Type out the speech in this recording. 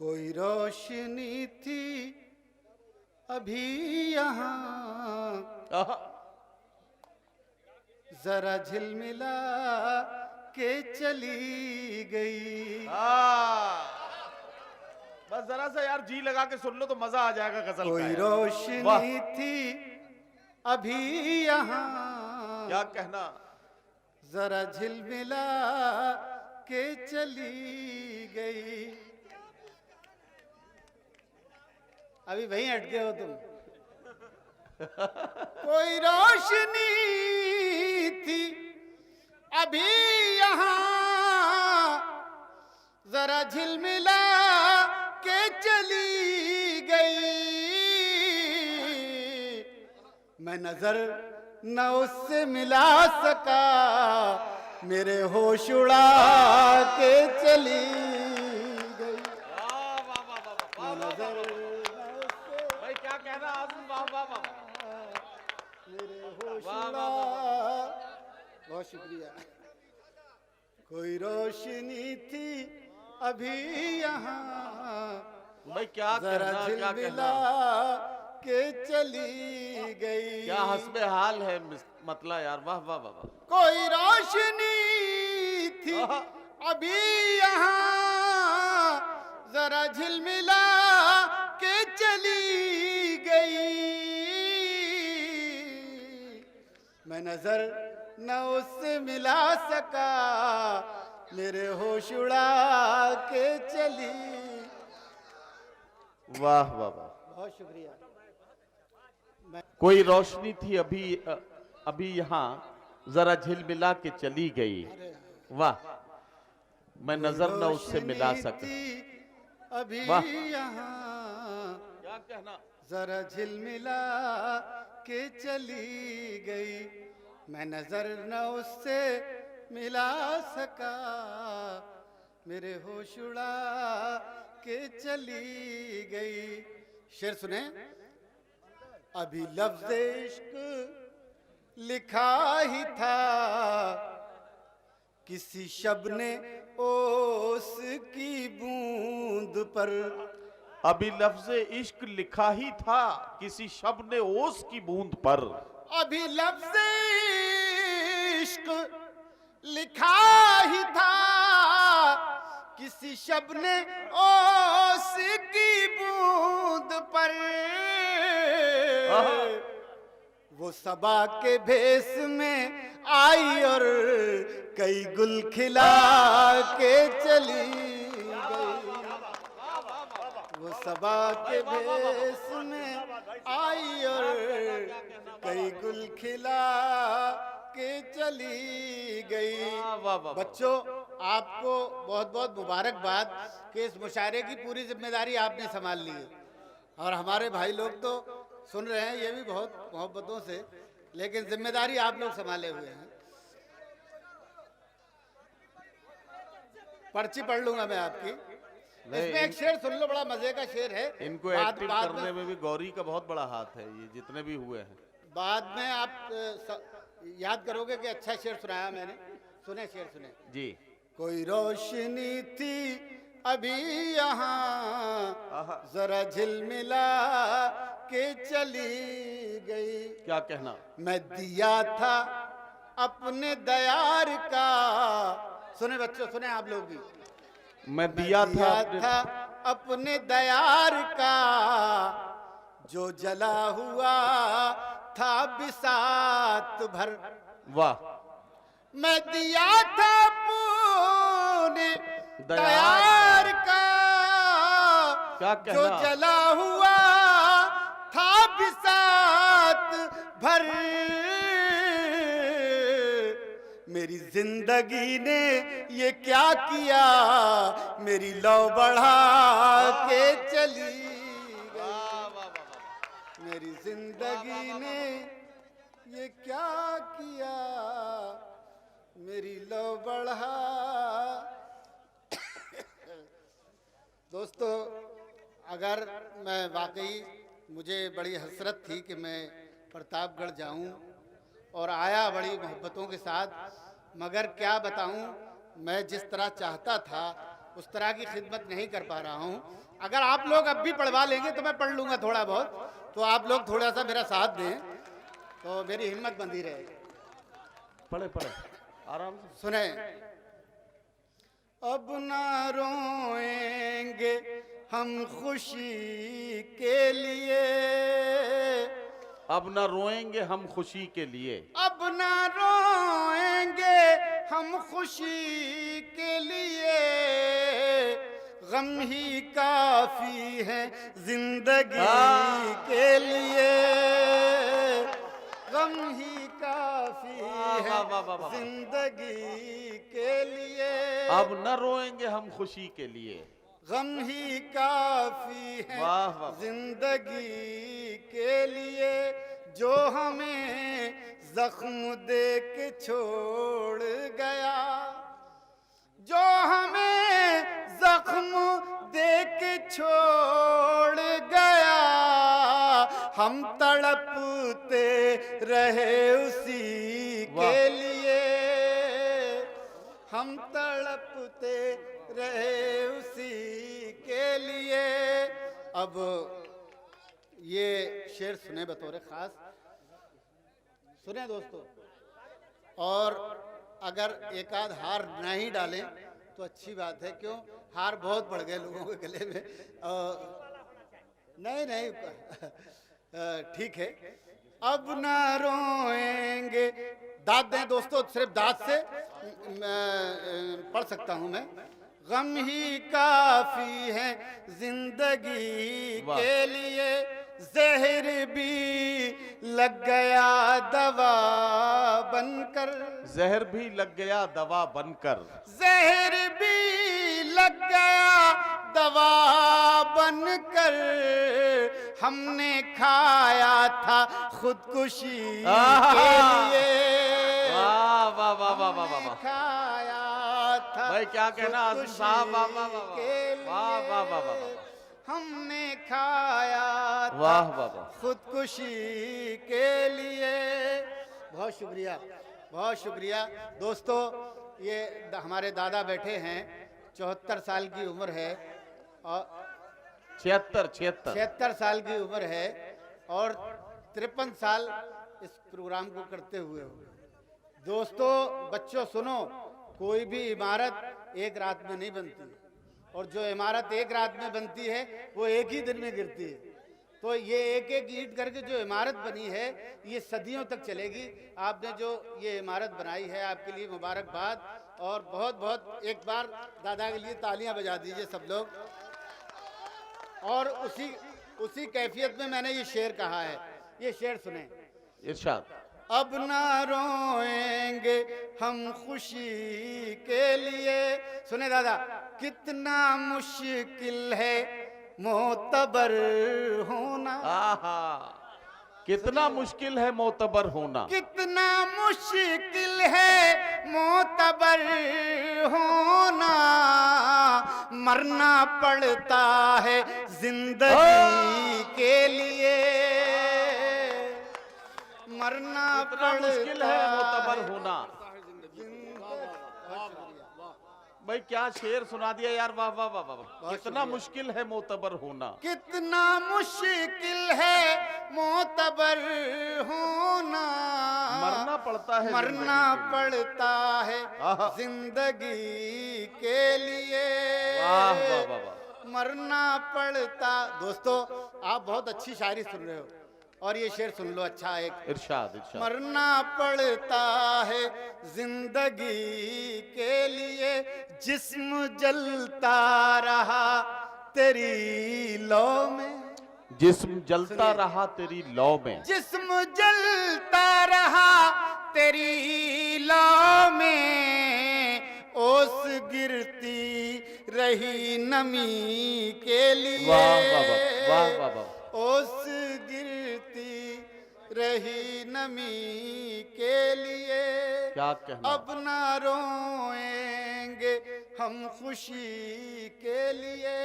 कोई रोशनी थी अभी यहाँ, जरा झिलमिला के चली गई। बस जरा सा यार जी लगा के सुन लो तो मजा आ जाएगा गजल का। कोई रोशनी थी अभी यहाँ, क्या कहना, जरा झिलमिला के चली गई। अभी वहीं अटके हो तुम। कोई रोशनी थी अभी यहाँ, जरा झिलमिला के चली गई। मैं नजर न उससे मिला सका, मेरे होश उड़ा के चली गई। नजर भाई क्या कहना आजम, वाह वाह वाह, मेरे होश उड़ा। बहुत शुक्रिया। कोई रोशनी थी अभी यहाँ, भाई क्या जरा कहना, क्या झिलमिला कहना, के चली गई। क्या हस्बे हाल है मतलब यार, वाह वाह वाह वाह। कोई रोशनी थी अभी यहाँ, जरा झिलमिला के चली गई। मैं नजर न उससे मिला सका, मेरे होश उड़ा के चली। वाह वाह वाह, बहुत शुक्रिया। कोई रोशनी थी अभी यहाँ, जरा झिलमिला के चली गई। वाह, मैं नजर न उससे मिला सका। अभी यहाँ, क्या कहना, जरा झिलमिला के चली गई। मैं नजर न उससे मिला सका, मेरे होश उड़ा के चली गई। शेर सुने। अभी लफ्ज़ इश्क लिखा ही था, किसी शब ने ओस की बूंद पर। अभी लफ्ज़ इश्क लिखा ही था, किसी शब ने ओस की बूंद पर। अभी लफ्ज़ इश्क लिखा ही था, किसी शब ने ओस की बूंद पर। वो सबा के भेस में आई और कई गुल खिला के चली गई। वो सबा के भेस में आई और कई गुल खिला के चली गई। बच्चों, आपको बहुत बहुत मुबारकबाद कि इस मुशायरे की पूरी जिम्मेदारी आपने संभाल ली है। और हमारे भाई लोग तो सुन रहे हैं, ये भी बहुत मोहब्बतों से, लेकिन जिम्मेदारी आप लोग संभाले हुए हैं। पर्ची पढ़ लूंगा मैं आपकी। इसमें एक शेर सुन लो, बड़ा मजे का शेर है। इनको एक्टिव करने में भी गौरी का बहुत बड़ा हाथ है, ये जितने भी हुए हैं। बाद में आप याद करोगे कि अच्छा शेर सुनाया मैंने। सुने शेर, सुने जी। कोई रोशनी थी अभी यहाँ, जरा झिलमिला के चली गई। क्या कहना, मैं दिया था अपने दयार का। सुने बच्चों, सुने आप लोग भी। मैं दिया था अपने दयार का, जो जला हुआ था बिसात भर। वाह, मैं दिया था अपने दयार का, क्या कहना, जो जला हुआ था बिसात भर। मेरी जिंदगी ने ये क्या किया, मेरी लौ बढ़ा के चली गई। मेरी जिंदगी ने ये क्या किया, मेरी लौ बढ़ा। दोस्तों, अगर मैं वाकई, मुझे बड़ी हसरत थी कि मैं प्रतापगढ़ जाऊं और आया बड़ी मोहब्बतों के साथ, मगर क्या बताऊं, मैं जिस तरह चाहता था उस तरह की खिदमत नहीं कर पा रहा हूँ। अगर आप लोग अब भी पढ़वा लेंगे तो मैं पढ़ लूँगा थोड़ा बहुत, तो आप लोग थोड़ा सा मेरा साथ दें तो मेरी हिम्मत बंधी रहेगी। पढ़े पढ़े आराम से। सुने। अब ना रोएंगे हम खुशी के लिए, अब न रोएंगे हम खुशी के लिए, अब ना रोएंगे हम खुशी के लिए, गम ही काफी है जिंदगी के लिए, गम ही काफी है जिंदगी के लिए, अब न रोएंगे हम खुशी के लिए, गम ही काफी है वाह वाह। जिंदगी के लिए, जो हमें जख्म दे के छोड़ गया, जो हमें जख्म दे के छोड़ गया, हम तड़पते रहे उसी के लिए, हम तड़पते रहे उसी के लिए। अब ये शेर सुने बतौर खास, सुने दोस्तों। और अगर एक आध हार नहीं डालें तो अच्छी बात है, क्यों हार बहुत बढ़ गए लोगों के गले में। नहीं नहीं ठीक है। अब ना रोएंगे, दाद दें दोस्तों, सिर्फ दाद से पढ़ सकता हूं मैं। गम ही काफी है जिंदगी के लिए, जहर भी लग गया दवा बनकर, जहर भी लग गया दवा बनकर, जहर भी लग गया दवा बनकर, हमने खाया था खुदकुशी के लिए, वाह वाह वाह वाह वाह वाह। खाया था भाई क्या कहना आजम साहब, वाह वाह वाह के वाह वाह वाह वाह वाह, हमने खाया वाह वाह वाह। खुदकुशी के लिए। बहुत शुक्रिया, बहुत शुक्रिया दोस्तों। ये हमारे दादा बैठे हैं, 74 साल की उम्र है और 76 साल की उम्र है और 53 साल इस प्रोग्राम को करते हुए। दोस्तों बच्चों सुनो, कोई भी इमारत एक रात में नहीं बनती, और जो इमारत एक रात में बनती है वो एक ही दिन में गिरती है। तो ये एक एक ईंट करके जो इमारत बनी है ये सदियों तक चलेगी। आपने जो ये इमारत बनाई है आपके लिए मुबारकबाद, और बहुत बहुत एक बार दादा के लिए तालियां बजा दीजिए सब लोग। और उसी कैफियत में मैंने ये शेर कहा है, ये शेर सुने। इरशाद। अब ना रोएंगे हम खुशी के लिए, सुने दादा, कितना मुश्किल है मोतबर होना, आहा, कितना मुश्किल है मोतबर होना, कितना मुश्किल है मोतबर होना, मरना पड़ता है जिंदगी के लिए, मरना कितना मुश्किल है मोतबर होना। भाई क्या शेर सुना दिया यार, वाह वाह वाह वाह। कितना मुश्किल है मोतबर होना, कितना मुश्किल है मोतबर होना, मरना पड़ता है, मरना पड़ता है जिंदगी के लिए, वाह वाह वाह वाह। मरना पड़ता। दोस्तों आप बहुत अच्छी शायरी सुन रहे हो, और ये शेर सुन लो अच्छा एक। इरशाद इरशाद। मरना पड़ता है जिंदगी के लिए, जिस्म जलता रहा तेरी लौ में, जिस्म जलता रहा तेरी लौ में, जिस्म जलता रहा तेरी लौ में, ओस गिरती रही नमी के लिए, वाह वाह वाह वाह वाह वाह। ओस गिरती रही नमी के लिए, क्या कहना। अब ना रोएंगे हम खुशी के लिए,